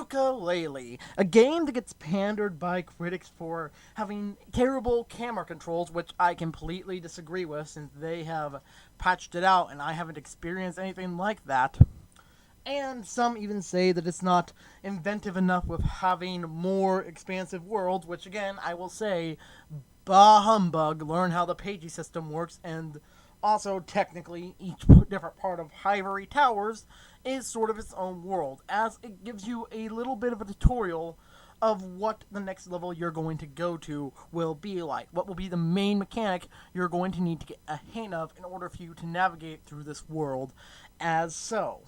Yooka-Laylee, a game that gets pandered by critics for having terrible camera controls, which I completely disagree with since they have patched it out and I haven't experienced anything like that. And some even say that it's not inventive enough with having more expansive worlds, which again, I will say, bah humbug, learn how the Pagey system works, and also technically each different part of Ivory Towers is sort of its own world, as it gives you a little bit of a tutorial of what the next level you're going to go to will be like. What will be the main mechanic you're going to need to get a hang of in order for you to navigate through this world as so.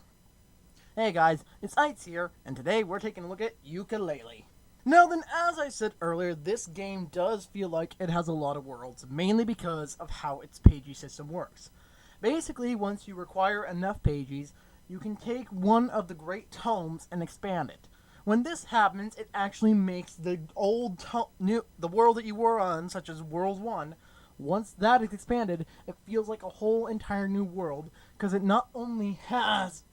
Hey guys, it's Ites here, and today we're taking a look at Yooka-Laylee. Now then, as I said earlier, this game does feel like it has a lot of worlds, mainly because of how its Pagey system works. Basically, once you require enough Pages, you can take one of the great tomes and expand it. When this happens, it actually makes the the world that you were on, such as World 1, once that is expanded, it feels like a whole entire new world, because it not only has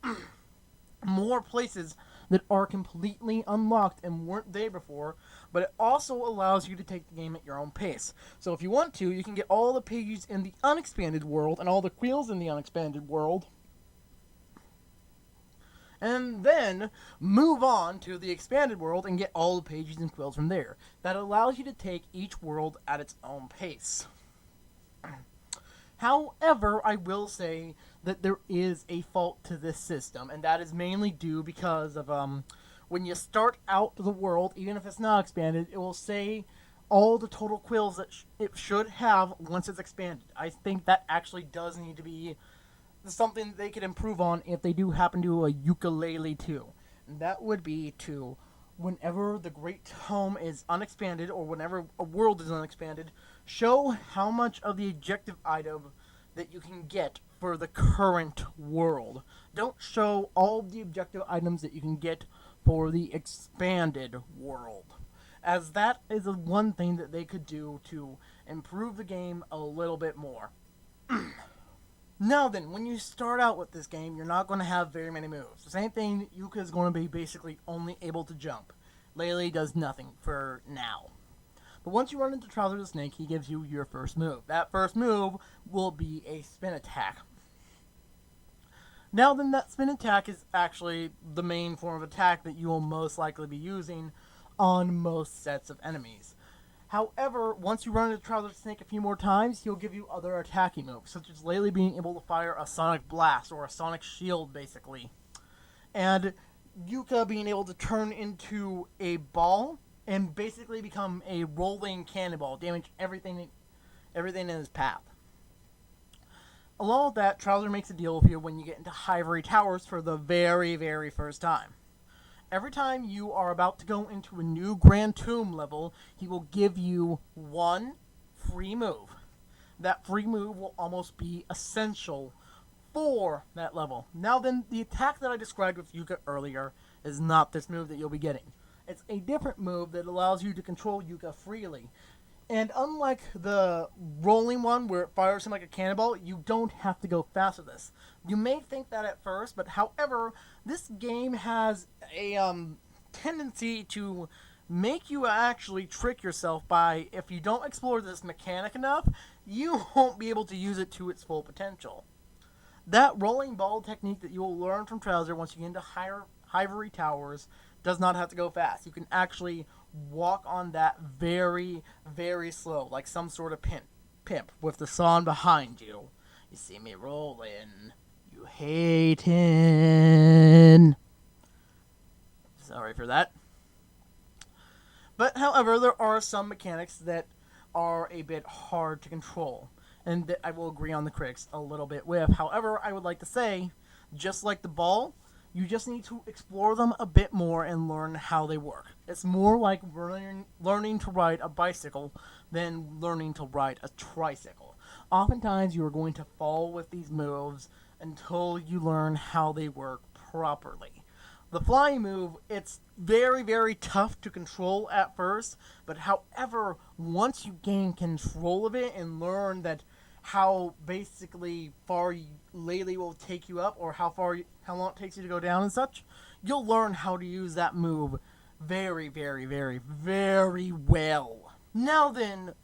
more places that are completely unlocked and weren't there before, but it also allows you to take the game at your own pace. So if you want to, you can get all the pages in the unexpanded world and all the quills in the unexpanded world, and then move on to the expanded world and get all the pages and quills from there. That allows you to take each world at its own pace. However, I will say that there is a fault to this system, and that is mainly due because of when you start out the world, even if it's not expanded, it will say all the total quills that it should have once it's expanded. I think that actually does need to be something they could improve on if they do happen to a Yooka-Laylee 2. And that would be to, whenever the Great Tome is unexpanded, or whenever a world is unexpanded, show how much of the objective item that you can get for the current world. Don't show all the objective items that you can get for the expanded world, as that is the one thing that they could do to improve the game a little bit more. Now then, when you start out with this game, you're not going to have very many moves. The same thing, Yooka is going to be basically only able to jump. Laylee does nothing for now. But once you run into Trouser the Snake, he gives you your first move. That first move will be a spin attack. Now then, that spin attack is actually the main form of attack that you will most likely be using on most sets of enemies. However, once you run into Trouser the Snake a few more times, he'll give you other attacking moves, such as Laylee being able to fire a Sonic Blast, or a Sonic Shield, basically. And Yooka being able to turn into a ball and basically become a rolling cannonball, damage everything in his path. Along with that, Trouser makes a deal with you when you get into Ivory Towers for the very, very first time. Every time you are about to go into a new Grand Tomb level, he will give you one free move. That free move will almost be essential for that level. Now then, the attack that I described with Yooka earlier is not this move that you'll be getting. It's a different move that allows you to control Yooka freely. And unlike the rolling one where it fires him like a cannonball, you don't have to go fast with this. You may think that at first, but however, this game has a tendency to make you actually trick yourself by, if you don't explore this mechanic enough, you won't be able to use it to its full potential. That rolling ball technique that you will learn from Trouser once you get into Ivory Towers does not have to go fast. You can actually walk on that very, very slow, like some sort of pimp with the song behind you. You see me rolling, you hatin'. Sorry for that. But however, there are some mechanics that are a bit hard to control, and that I will agree on the critics a little bit with. However, I would like to say, just like the ball, you just need to explore them a bit more and learn how they work. It's more like learning to ride a bicycle than learning to ride a tricycle. Oftentimes, you are going to fall with these moves until you learn how they work properly. The flying move, it's very, very tough to control at first, but however, once you gain control of it and learn that how basically far Laylee will take you up, or how long it takes you to go down and such, you'll learn how to use that move very, very, very, very well. Now then,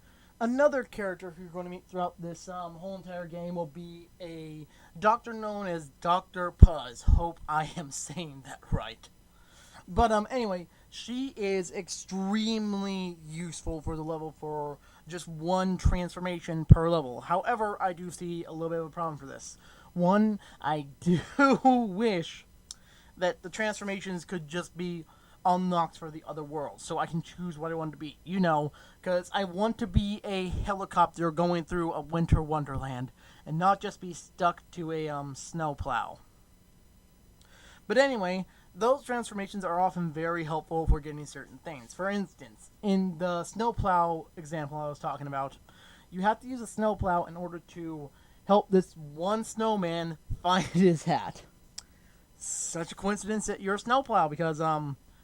another character who you're going to meet throughout this whole entire game will be a doctor known as Dr. Puzz. Hope I am saying that right. But anyway, she is extremely useful for the level for just one transformation per level. However, I do see a little bit of a problem for this. One, I do wish that the transformations could just be unlocked for the other worlds, so I can choose what I want to be. You know, because I want to be a helicopter going through a winter wonderland, and not just be stuck to a snowplow. But anyway, those transformations are often very helpful for getting certain things. For instance, in the snowplow example I was talking about, you have to use a snowplow in order to help this one snowman find his hat. Such a coincidence that you're a snowplow because,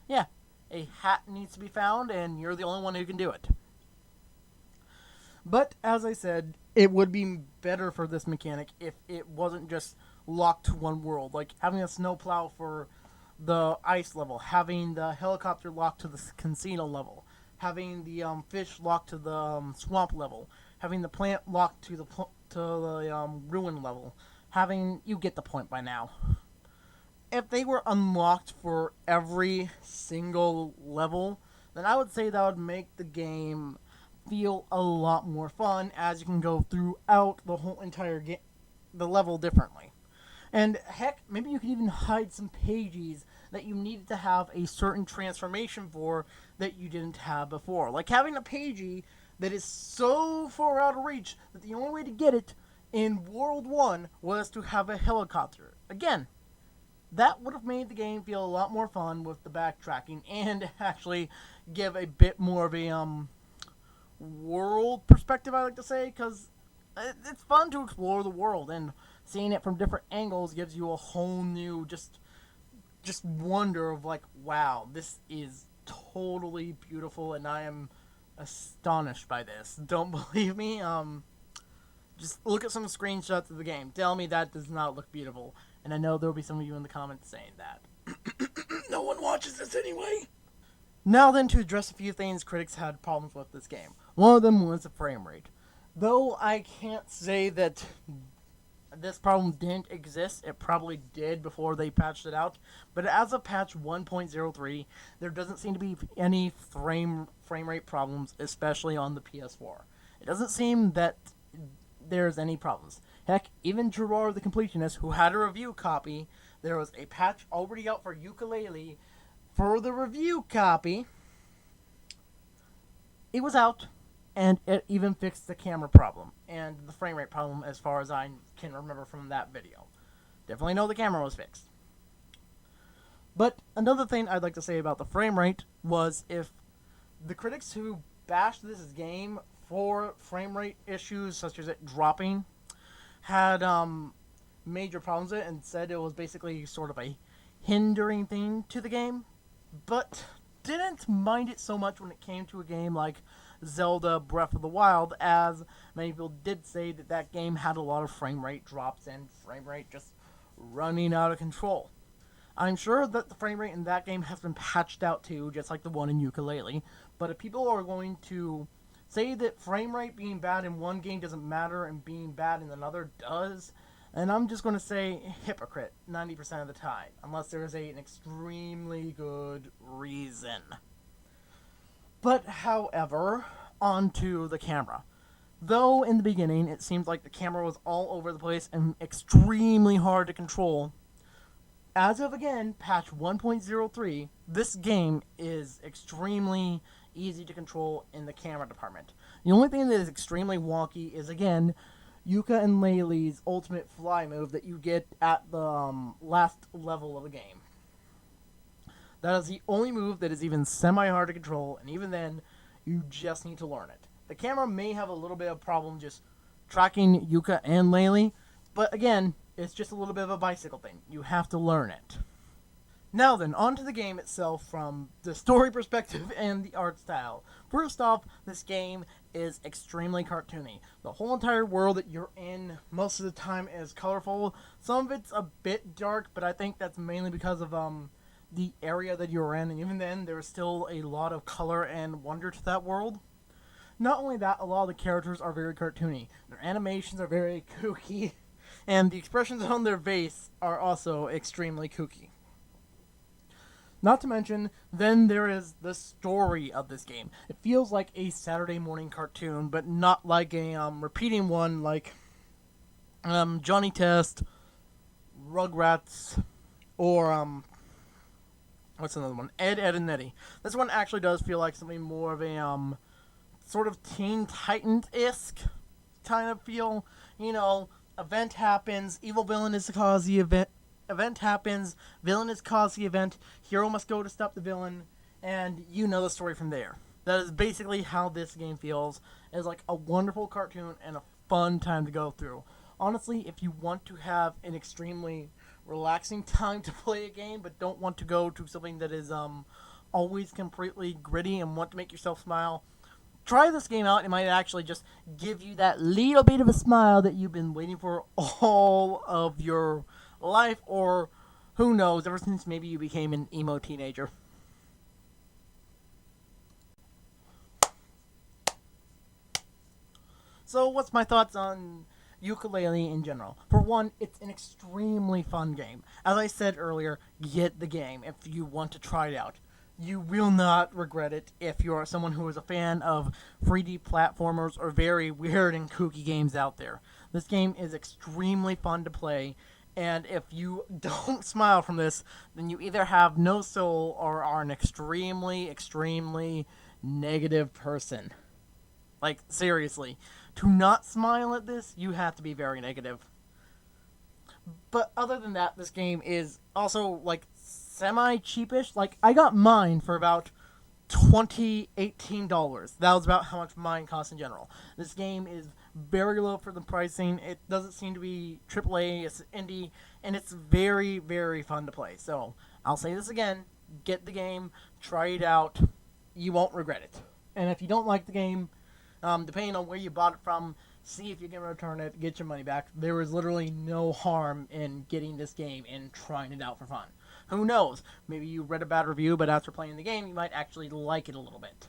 yeah, a hat needs to be found and you're the only one who can do it. But, as I said, it would be better for this mechanic if it wasn't just locked to one world. Like, having a snowplow for the ice level, having the helicopter locked to the casino level, having the fish locked to the swamp level, having the plant locked to the ruin level, having... You get the point by now. If they were unlocked for every single level, then I would say that would make the game feel a lot more fun, as you can go throughout the whole entire the level differently. And heck, maybe you could even hide some pages that you needed to have a certain transformation for that you didn't have before. Like having a pagey that is so far out of reach that the only way to get it in World 1 was to have a helicopter. Again, that would have made the game feel a lot more fun with the backtracking and actually give a bit more of a world perspective, I like to say, because it's fun to explore the world, and seeing it from different angles gives you a whole new just wonder of like, wow, this is totally beautiful, and I am astonished by this. Don't believe me? Just look at some screenshots of the game. Tell me that does not look beautiful. And I know there will be some of you in the comments saying that. No one watches this anyway. Now then, to address a few things critics had problems with this game. One of them was the frame rate. Though I can't say that this problem didn't exist, it probably did before they patched it out. But as of patch 1.03, there doesn't seem to be any frame rate problems, especially on the PS4. It doesn't seem that there's any problems. Heck, even Gerard the Completionist, who had a review copy, there was a patch already out for Yooka-Laylee for the review copy. It was out, and it even fixed the camera problem and the frame rate problem as far as I can remember from that video. Definitely know the camera was fixed. But another thing I'd like to say about the frame rate was if the critics who bashed this game for frame rate issues such as it dropping had major problems with it and said it was basically sort of a hindering thing to the game, but didn't mind it so much when it came to a game like Zelda Breath of the Wild, as many people did say that that game had a lot of frame rate drops and frame rate just running out of control. I'm sure that the frame rate in that game has been patched out too, just like the one in Yooka-Laylee, but if people are going to say that frame rate being bad in one game doesn't matter and being bad in another does, and I'm just going to say hypocrite 90% of the time, unless there is an extremely good reason. But, however, onto the camera. Though in the beginning it seemed like the camera was all over the place and extremely hard to control, as of again, patch 1.03, this game is extremely easy to control in the camera department. The only thing that is extremely wonky is, again, Yooka-Laylee's ultimate fly move that you get at the last level of the game. That is the only move that is even semi-hard to control, and even then, you just need to learn it. The camera may have a little bit of problem just tracking Yooka and Laylee, but again, it's just a little bit of a bicycle thing. You have to learn it. Now then, on to the game itself from the story perspective and the art style. First off, this game is extremely cartoony. The whole entire world that you're in most of the time is colorful. Some of it's a bit dark, but I think that's mainly because of the area that you're in, and even then, there's still a lot of color and wonder to that world. Not only that, a lot of the characters are very cartoony. Their animations are very kooky, and the expressions on their face are also extremely kooky. Not to mention, then there is the story of this game. It feels like a Saturday morning cartoon, but not like a repeating one like Johnny Test, Rugrats, or what's another one? Ed, Ed and Eddie. This one actually does feel like something more of a sort of Teen Titans-esque kind of feel. You know, event happens, evil villain is the cause of the event. Event happens, villain is caused the event, hero must go to stop the villain, and you know the story from there. That is basically how this game feels. It's like a wonderful cartoon and a fun time to go through. Honestly, if you want to have an extremely relaxing time to play a game, but don't want to go to something that is always completely gritty and want to make yourself smile, try this game out. It might actually just give you that little bit of a smile that you've been waiting for all of your life, or who knows, ever since maybe you became an emo teenager. So what's my thoughts on Yooka-Laylee in general? For one, it's an extremely fun game. As I said earlier, get the game if you want to try it out. You will not regret it if you're someone who is a fan of 3D platformers or very weird and kooky games out there. This game is extremely fun to play, and if you don't smile from this, then you either have no soul or are an extremely, extremely negative person. Like, seriously. To not smile at this, you have to be very negative. But other than that, this game is also, like, semi-cheapish. Like, I got mine for about $18. That was about how much mine costs in general. This game is very low for the pricing. It doesn't seem to be AAA, it's indie, and it's very, very fun to play. So, I'll say this again, get the game, try it out, you won't regret it. And if you don't like the game, depending on where you bought it from, see if you can return it, get your money back. There is literally no harm in getting this game and trying it out for fun. Who knows? Maybe you read a bad review, but after playing the game, you might actually like it a little bit.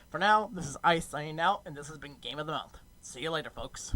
For now, this is Ice signing out, and this has been Game of the Month. See you later, folks.